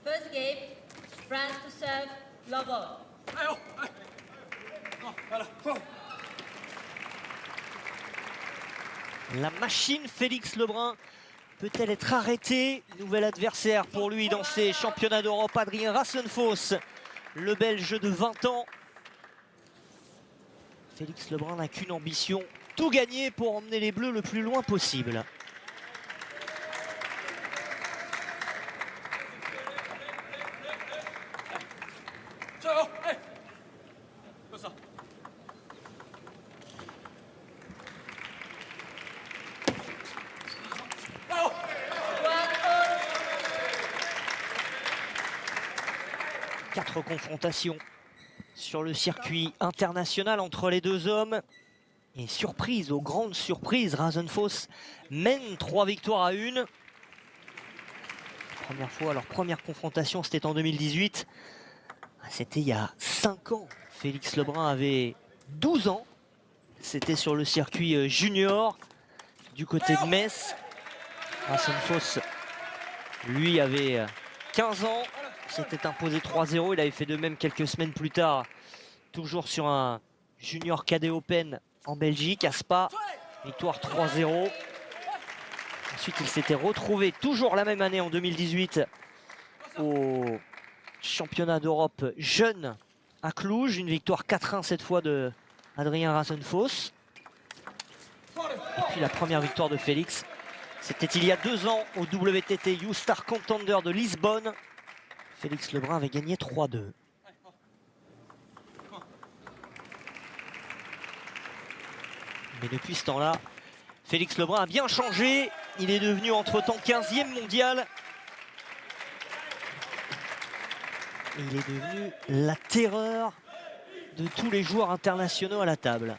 First game, France to serve, love all. La machine Félix Lebrun peut-elle être arrêtée? Nouvel adversaire pour lui dans ces championnats d'Europe, Adrien Rassenfoss, le Belge de 20 ans. Félix Lebrun n'a qu'une ambition, tout gagner pour emmener les Bleus le plus loin possible. Quatre confrontations sur le circuit international entre les deux hommes. Et surprise, aux grandes surprises, Rassenfoss mène 3 victoires à 1. Première fois, leur première confrontation, c'était en 2018. C'était il y a 5 ans. Félix Lebrun avait 12 ans. C'était sur le circuit junior du côté de Metz. Rassenfoss, lui, avait 15 ans. S'était imposé 3-0. Il avait fait de même quelques semaines plus tard, toujours sur un junior cadet Open en Belgique, à Spa. Victoire 3-0. Ensuite, il s'était retrouvé toujours la même année en 2018 au championnat d'Europe jeune à Cluj. Une victoire 4-1 cette fois de Adrien Rassenfoss. Et puis la première victoire de Félix, c'était il y a 2 ans au WTT U-Star Contender de Lisbonne. Félix Lebrun avait gagné 3-2. Mais depuis ce temps-là, Félix Lebrun a bien changé. Il est devenu entre-temps 15e mondial. Et il est devenu la terreur de tous les joueurs internationaux à la table.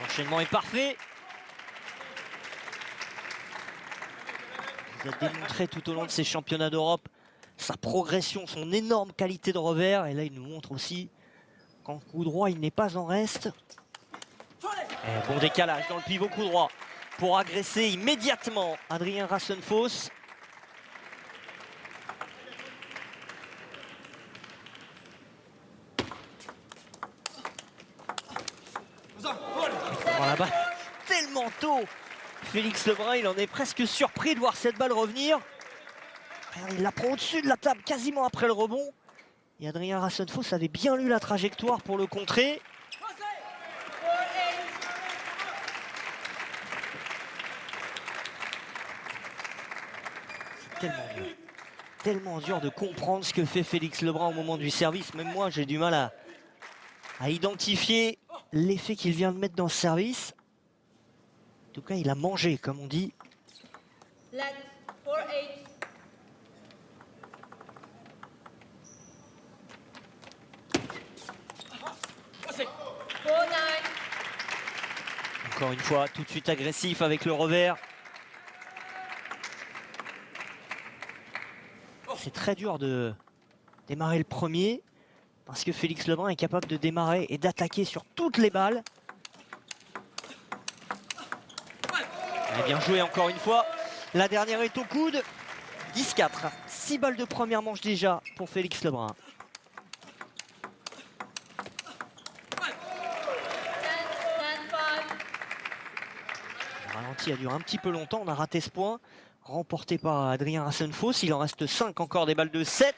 L'enchaînement est parfait. Il a démontré tout au long de ces championnats d'Europe sa progression, son énorme qualité de revers. Et là, il nous montre aussi qu'en coup droit, il n'est pas en reste. Et bon décalage dans le pivot coup droit pour agresser immédiatement Adrien Rassenfoss. La balle tellement tôt. Félix Lebrun, il en est presque surpris de voir cette balle revenir. Il la prend au-dessus de la table quasiment après le rebond. Et Adrien Rassenfoss avait bien lu la trajectoire pour le contrer. C'est tellement dur de comprendre ce que fait Félix Lebrun au moment du service. Même moi, j'ai du mal à identifier l'effet qu'il vient de mettre dans le service. En tout cas, il a mangé, comme on dit. Encore une fois, tout de suite agressif avec le revers. C'est très dur de démarrer le premier parce que Félix Lebrun est capable de démarrer et d'attaquer sur toutes les balles. Et bien joué encore une fois. La dernière est au coude. 10-4. 6 balles de première manche déjà pour Félix Lebrun. Le ralenti a duré un petit peu longtemps. On a raté ce point. Remporté par Adrien Rassenfoss. Il en reste 5 encore des balles de 7.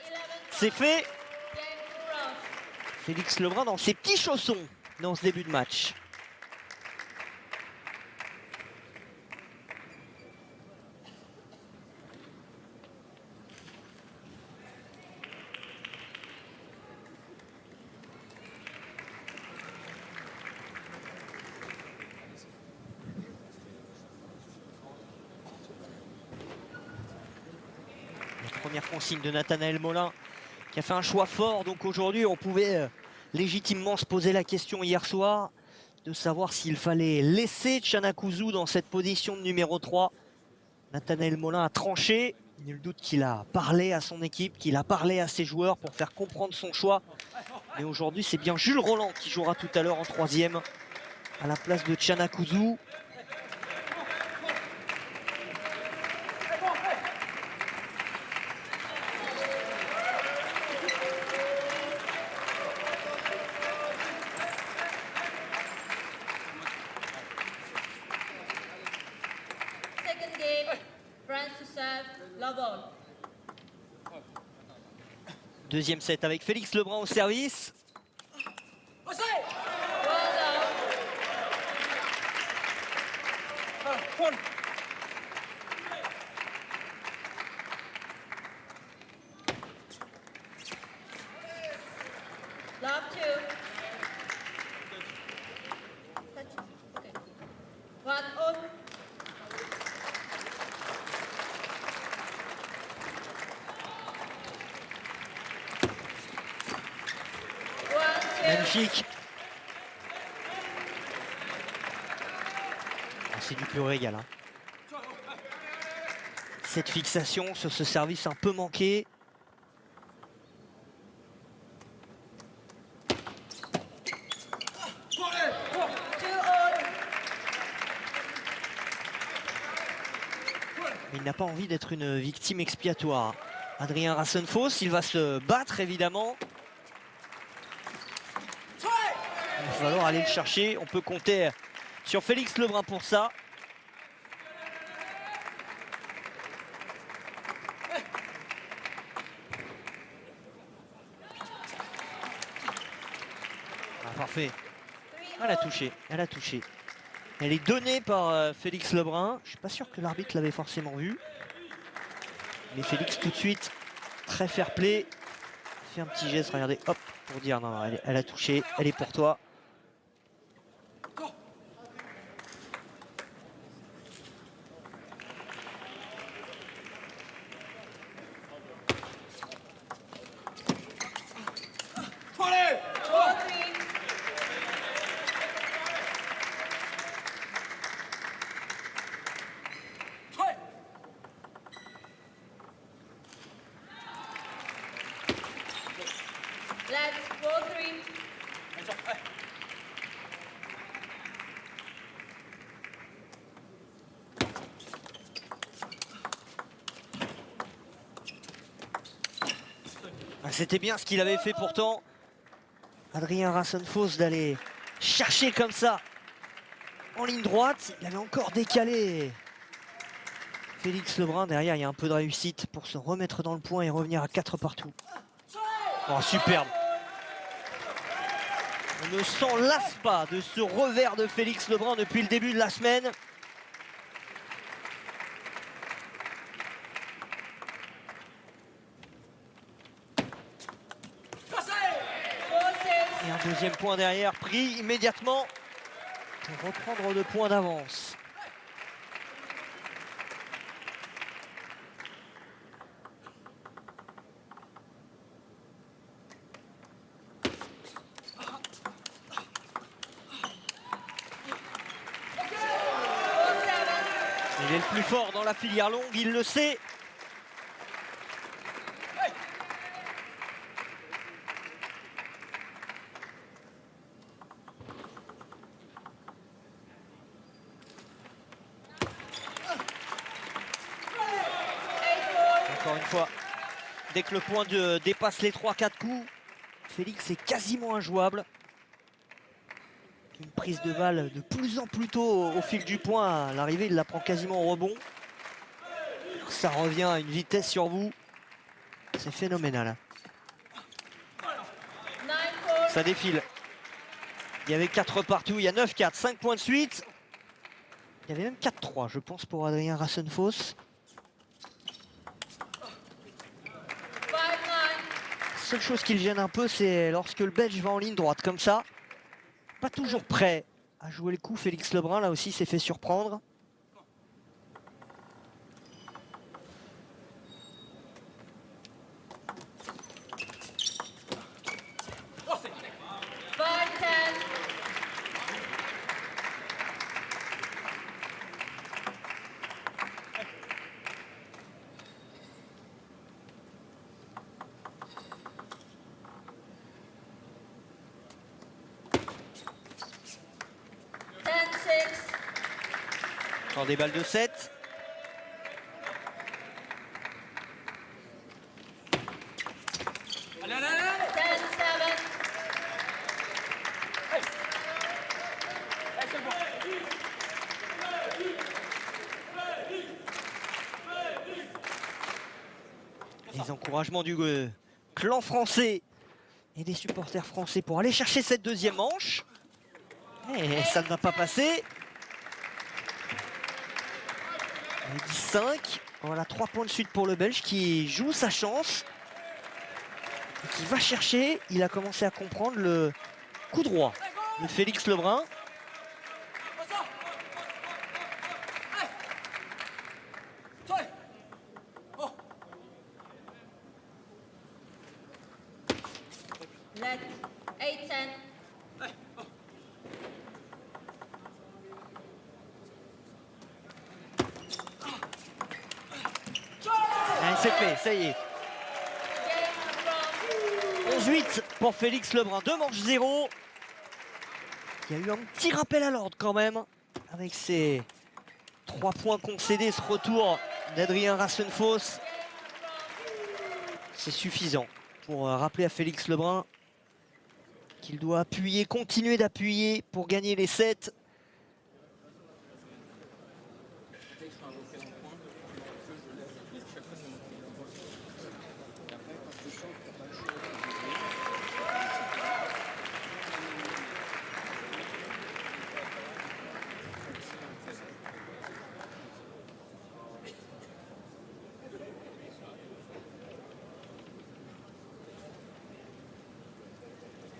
C'est fait. Félix Lebrun dans ses petits chaussons dans ce début de match. Première consigne de Nathanaël Molin qui a fait un choix fort. Donc aujourd'hui, on pouvait légitimement se poser la question hier soir de savoir s'il fallait laisser Chanakuzu dans cette position de numéro 3. Nathanaël Molin a tranché. Nul doute qu'il a parlé à son équipe, qu'il a parlé à ses joueurs pour faire comprendre son choix. Mais aujourd'hui, c'est bien Jules Roland qui jouera tout à l'heure en 3e à la place de Chanakuzu. Second game, France to serve, love all. Deuxième set avec Félix Lebrun au service. Well done. Love two. Touch. Okay. One on. One, two. Magnifique. Oh, c'est du pur régal. Hein. Cette fixation sur ce service un peu manqué. Two on. Mais il n'a pas envie d'être une victime expiatoire. Adrien Rassenfoss, il va se battre évidemment. Il va falloir aller le chercher. On peut compter sur Félix Lebrun pour ça. Ah, parfait. Elle a touché, elle a touché. Elle est donnée par Félix Lebrun. Je suis pas sûr que l'arbitre l'avait forcément vu. Mais Félix tout de suite, très fair play. Fait un petit geste, regardez, hop, pour dire non, non elle a touché, elle est pour toi. Let's go three. C'était bien ce qu'il avait fait pourtant. Adrien Rassenfoss d'aller chercher comme ça en ligne droite. Il avait encore décalé Félix Lebrun. Derrière, il y a un peu de réussite pour se remettre dans le point et revenir à 4 partout. Oh, superbe. On ne s'en lasse pas de ce revers de Félix Lebrun depuis le début de la semaine. Et un deuxième point derrière, pris immédiatement pour reprendre 2 points d'avance. Il est le plus fort dans la filière longue, il le sait. Encore une fois, dès que le point dépasse les 3-4 coups, Félix est quasiment injouable. Une prise de balle de plus en plus tôt au fil du point. À l'arrivée, il la prend quasiment au rebond. Ça revient à une vitesse sur vous. C'est phénoménal. Ça défile. Il y avait 4 partout, il y a 9-4, 5 points de suite. Il y avait même 4-3, je pense, pour Adrien Rassenfoss. La seule chose qui le gêne un peu, c'est lorsque le Belge va en ligne droite comme ça. Pas toujours prêt à jouer le coup. Félix Lebrun, là aussi, s'est fait surprendre. Encore des balles de 7. Allez, allez, allez. 10-7. C'est bon. Les encouragements du clan français et des supporters français pour aller chercher cette deuxième manche. Et ça ne va pas passer. 10-5. Voilà, 3 points de suite pour le Belge qui joue sa chance. Et qui va chercher. Il a commencé à comprendre le coup droit de Félix Lebrun. Let 8-10. Allez, c'est fait, ça y est. Game from 11-8 pour Félix Lebrun. 2 manches 0. Il y a eu un petit rappel à l'ordre quand même. Avec ces 3 points concédés, ce retour d'Adrien Rassenfoss. C'est suffisant pour rappeler à Félix Lebrun qu'il doit appuyer, continuer d'appuyer pour gagner les 7.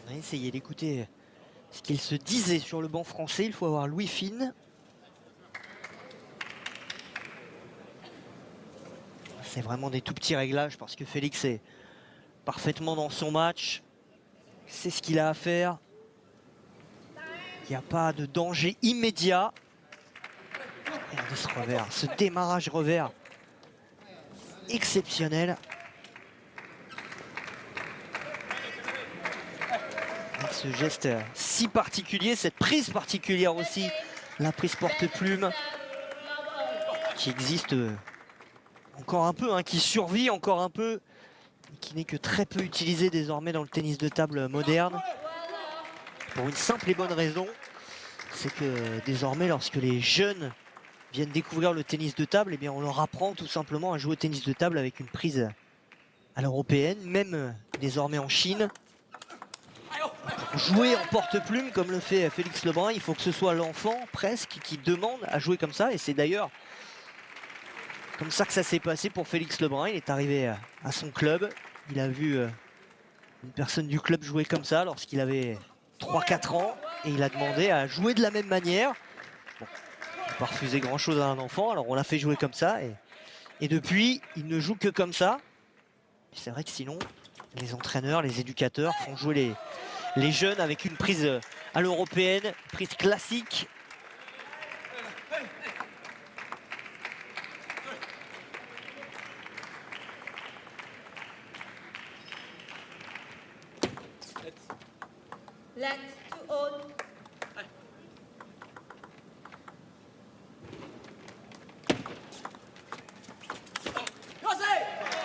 On va essayer d'écouter ce qu'il se disait sur le banc français. Il faut avoir Louis Fine. C'est vraiment des tout petits réglages parce que Félix est parfaitement dans son match. C'est ce qu'il a à faire. Il n'y a pas de danger immédiat. Regardez ce revers, ce démarrage revers exceptionnel. Avec ce geste si particulier, cette prise particulière aussi, la prise porte-plume qui existe encore un peu, hein, qui survit encore un peu, et qui n'est que très peu utilisée désormais dans le tennis de table moderne. Pour une simple et bonne raison, c'est que désormais lorsque les jeunes viennent découvrir le tennis de table, eh bien on leur apprend tout simplement à jouer au tennis de table avec une prise à l'européenne, même désormais en Chine. Pour jouer en porte-plume comme le fait Félix Lebrun, il faut que ce soit l'enfant presque qui demande à jouer comme ça, et c'est d'ailleurs comme ça que ça s'est passé pour Félix Lebrun. Il est arrivé à son club, il a vu une personne du club jouer comme ça lorsqu'il avait 3-4 ans, et il a demandé à jouer de la même manière. Bon, on ne peut pas refuser grand chose à un enfant, alors on l'a fait jouer comme ça, et depuis il ne joue que comme ça. C'est vrai que sinon les entraîneurs, les éducateurs font jouer les jeunes avec une prise à l'européenne, une prise classique. Let 2-all.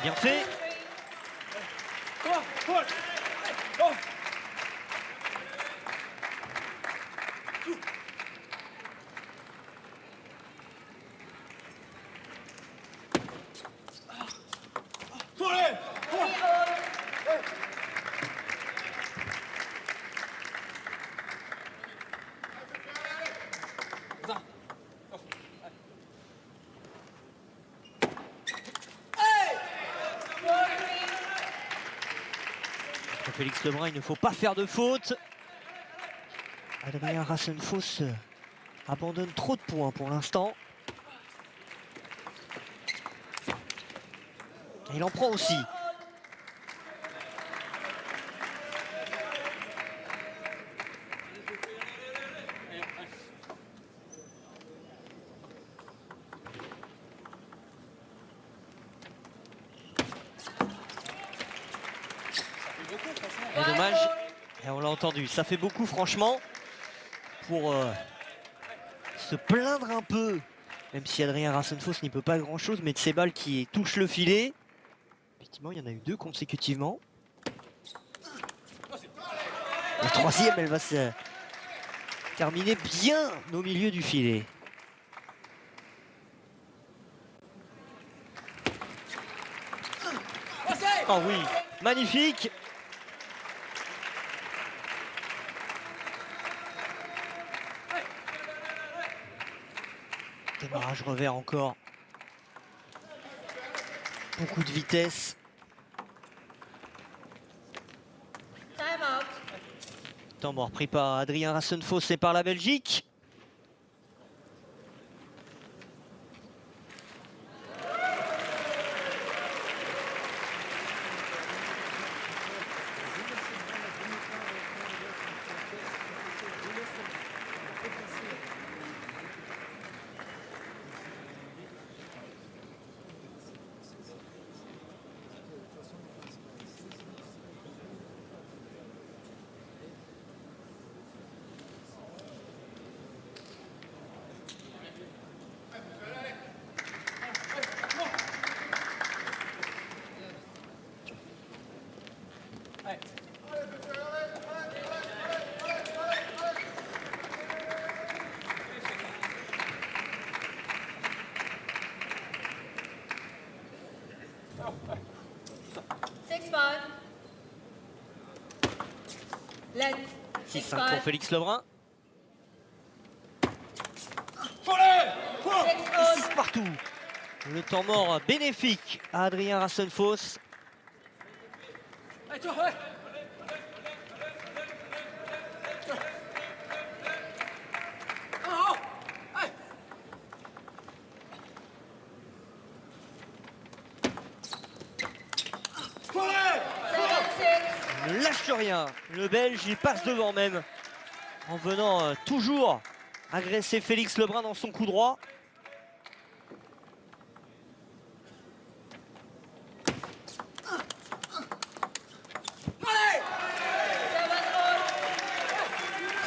Bien fait. Pour Félix Lebrun, il ne faut pas faire de faute. Adrien Rassenfoss abandonne trop de points pour l'instant. Il en prend aussi. Et dommage, et on l'a entendu, ça fait beaucoup franchement pour se plaindre un peu Même si Adrien Rassenfoss n'y peut pas grand-chose, mais de ces balles qui touchent le filet. Effectivement, il y en a eu 2 consécutivement. La troisième, elle va se terminer bien au milieu du filet. Oh oui, magnifique. Démarrage revers encore. Beaucoup de vitesse. Time out. Temps mort pris par Adrien Rassenfoss et par la Belgique. Let. 6-5 pour Félix Lebrun. 6 partout. Le temps mort bénéfique à Adrien Rassenfoss. Ne lâche rien. Le Belge, il passe devant même. En venant toujours agresser Félix Lebrun dans son coup droit.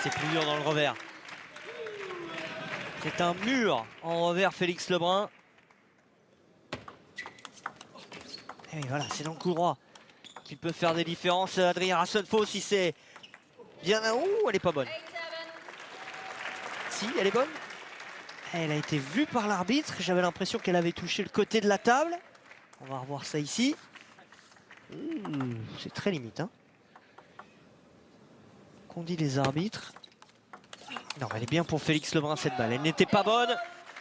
C'est plus dur dans le revers. C'est un mur en revers Félix Lebrun. Et voilà, c'est dans le coup droit qu'il peut faire des différences. Adrien Rassenfoss, si c'est bien... Ouh, elle est pas bonne. Si, elle est bonne. Elle a été vue par l'arbitre. J'avais l'impression qu'elle avait touché le côté de la table. On va revoir ça ici. C'est très limite, hein. Qu'ont dit les arbitres? Non, elle est bien pour Félix Lebrun cette balle. Elle n'était pas bonne,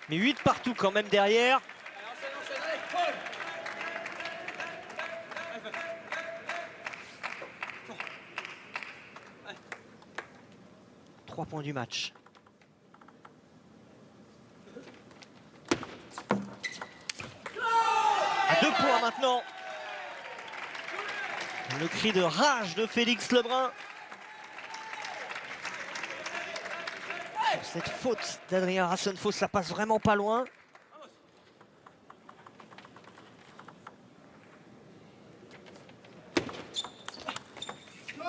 mais 8 partout quand même derrière. Trois points du match. À 2 points maintenant. Le cri de rage de Félix Lebrun. Cette faute d'Adrien Rassenfoss, ça passe vraiment pas loin.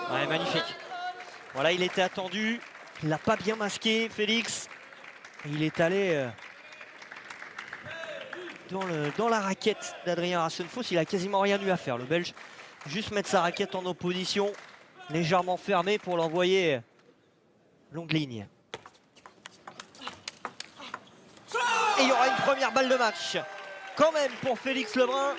Ouais, magnifique. Voilà, il était attendu. Il l'a pas bien masqué, Félix. Il est allé dans la raquette d'Adrien Rassenfoss. Il a quasiment rien eu à faire, le Belge. Juste mettre sa raquette en opposition, légèrement fermée pour l'envoyer longue ligne. Et il y aura une première balle de match, quand même, pour Félix Lebrun.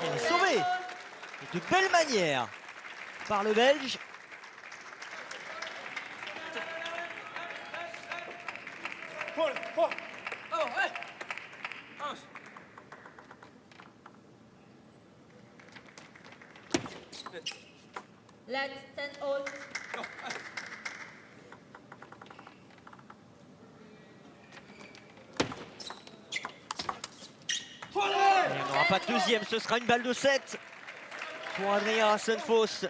Elle est sauvée de belle manière par le Belge. Let. 10 all. Il n'y en aura pas de deuxième, ce sera une balle de 7 pour Adrien Rassenfoss.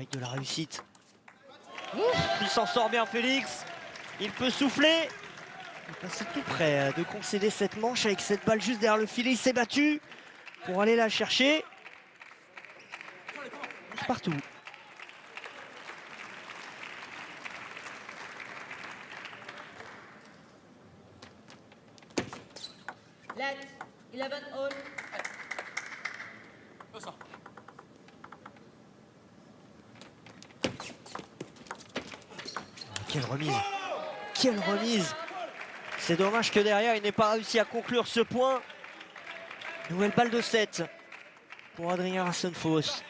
avec de la réussite. Ouf, il s'en sort bien Félix. Il peut souffler. Il est passé tout près de concéder cette manche avec cette balle juste derrière le filet. Il s'est battu pour aller la chercher. C'est partout. Let 11 all. Ça. Quelle remise! Quelle remise! C'est dommage que derrière il n'ait pas réussi à conclure ce point. Nouvelle balle de 7 pour Adrien Rassenfoss.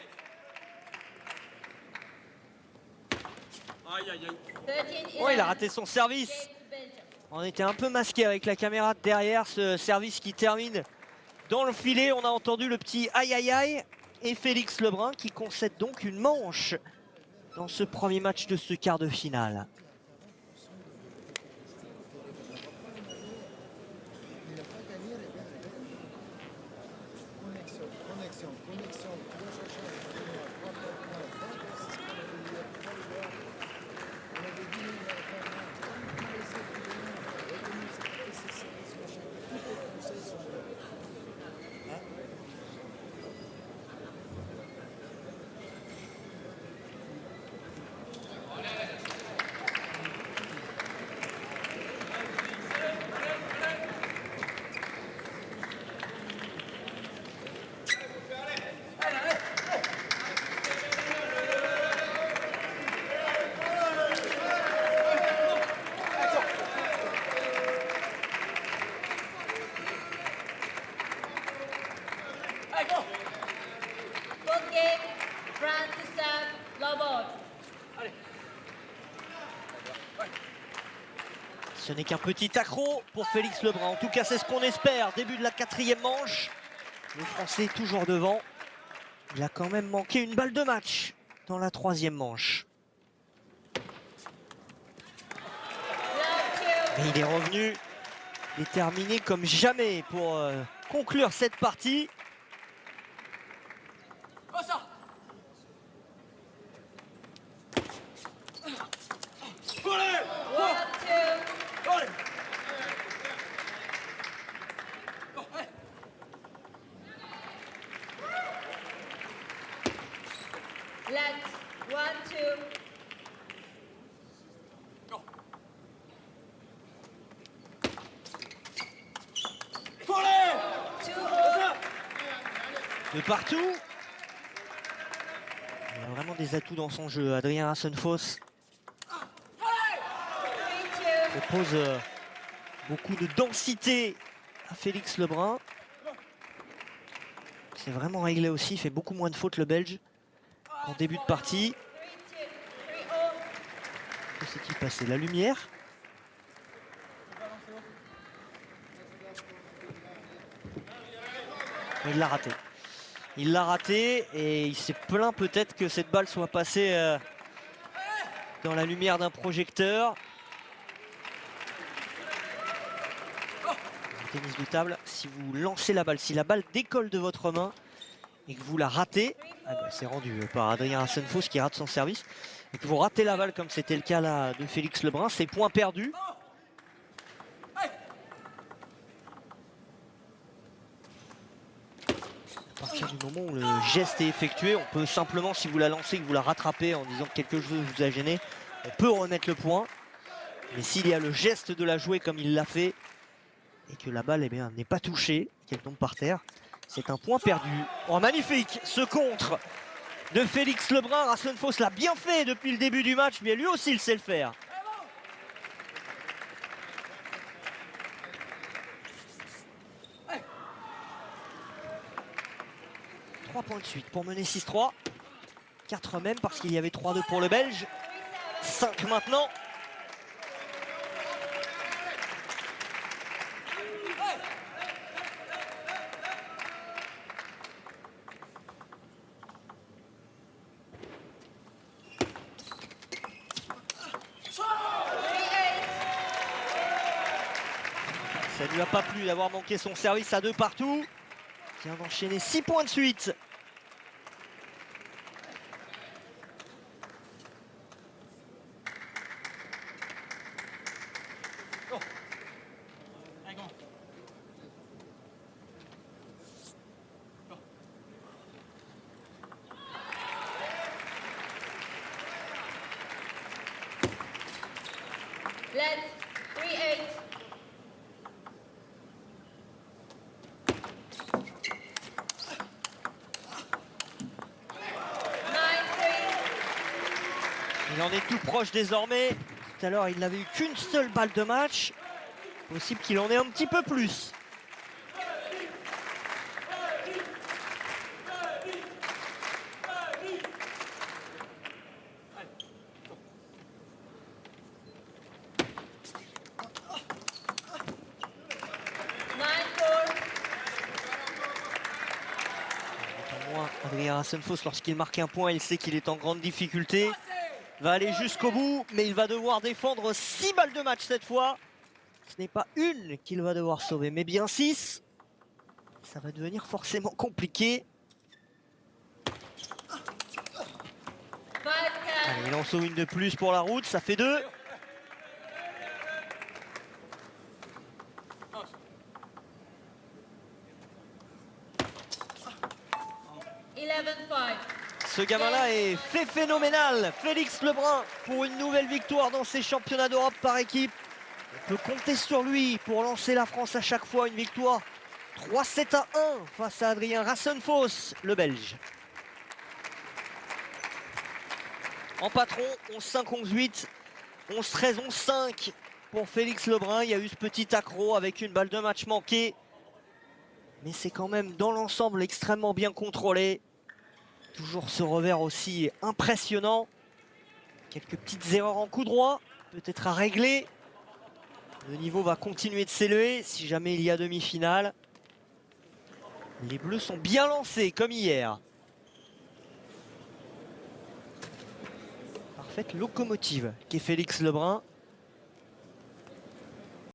Aïe, aïe, aïe. 13 Oh, il a raté son service. Game to Belgium. On était un peu masqué avec la caméra derrière ce service qui termine dans le filet. On a entendu le petit aïe aïe aïe. Et Félix Lebrun qui concède donc une manche dans ce premier match de ce quart de finale. Fourth game, France to serve, love all. Ce n'est qu'un petit accro pour Félix Lebrun. En tout cas, c'est ce qu'on espère. Début de la 4e manche. Le Français est toujours devant. Il a quand même manqué une balle de match dans la 3e manche. Mais il est revenu déterminé comme jamais pour conclure cette partie. Ça. Allez. 1-2. Allez. Let 1-2. Allez. 2 all. De partout. Il a vraiment des atouts dans son jeu. Adrien Rassenfoss 3-2. propose beaucoup de densité à Félix Lebrun. C'est vraiment réglé aussi. Il fait beaucoup moins de fautes le Belge en début de partie. 3-2. 3 all. Que s'est-il passé? La lumière. Il l'a raté. Il l'a raté et il s'est plaint peut-être que cette balle soit passée dans la lumière d'un projecteur. En tennis de table, si vous lancez la balle, si la balle décolle de votre main et que vous la ratez, ah ben c'est rendu par Adrien Rassenfoss qui rate son service, et que vous ratez la balle comme c'était le cas là de Félix Lebrun, c'est point perdu. À partir du moment où le geste est effectué, on peut simplement, si vous la lancez, que vous la rattrapez en disant que quelque chose vous a gêné, on peut remettre le point. Mais s'il y a le geste de la jouer comme il l'a fait, et que la balle n'est pas touchée, qu'elle tombe par terre, c'est un point perdu. Oh, magnifique ce contre de Félix Lebrun. Rassenfoss l'a bien fait depuis le début du match, mais lui aussi il sait le faire. Trois points de suite pour mener 6-3. 4 même parce qu'il y avait 3-2 pour le Belge. 5 maintenant. Ça ne lui a pas plu d'avoir manqué son service à 2 partout. Il vient d'enchaîner 6 points de suite. Il en est tout proche désormais. Tout à l'heure, il n'avait eu qu'une seule balle de match. Possible qu'il en ait un petit peu plus. Adrien Rassenfoss, lorsqu'il marque un point, il sait qu'il est en grande difficulté. Il va aller jusqu'au bout, mais il va devoir défendre 6 balles de match cette fois. Ce n'est pas une qu'il va devoir sauver, mais bien 6. Ça va devenir forcément compliqué. Allez, il en sauve une de plus pour la route, ça fait 2. Ce gamin-là est fait phénoménal. Félix Lebrun pour une nouvelle victoire dans ces championnats d'Europe par équipe. On peut compter sur lui pour lancer la France à chaque fois. Une victoire 3-7-1 face à Adrien Rassenfoss, le Belge. En patron, 11-5, 11-8, 11-13, 11-5 pour Félix Lebrun. Il y a eu ce petit accro avec une balle de match manquée. Mais c'est quand même dans l'ensemble extrêmement bien contrôlé. Toujours ce revers aussi impressionnant. Quelques petites erreurs en coup droit, peut-être à régler. Le niveau va continuer de s'élever si jamais il y a demi-finale. Les Bleus sont bien lancés comme hier. Parfaite locomotive qu'est Félix Lebrun.